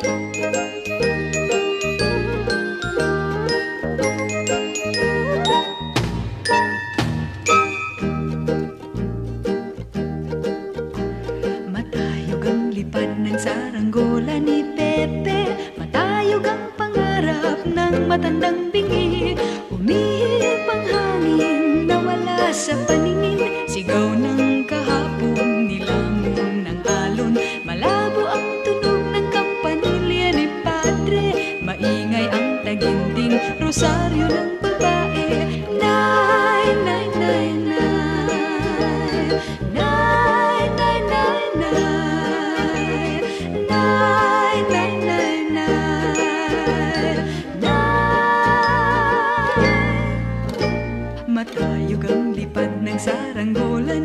Matayog ang lipad ng saranggola ni Pepe, matayog ang pangarap ng matandang bingi. Umihip ang hangin, nawala sa paningin, sigaw ng kahapon, nilamon ng alon. Malabo ang tunog ng kampanilya ni Padre, maingay ang taginting rosaryo ng babae. Nay, nay, nay, nay, nay, nay, nay, nay, nay, nay, nay, nay, nay. Matayog ang lipad ng saranggola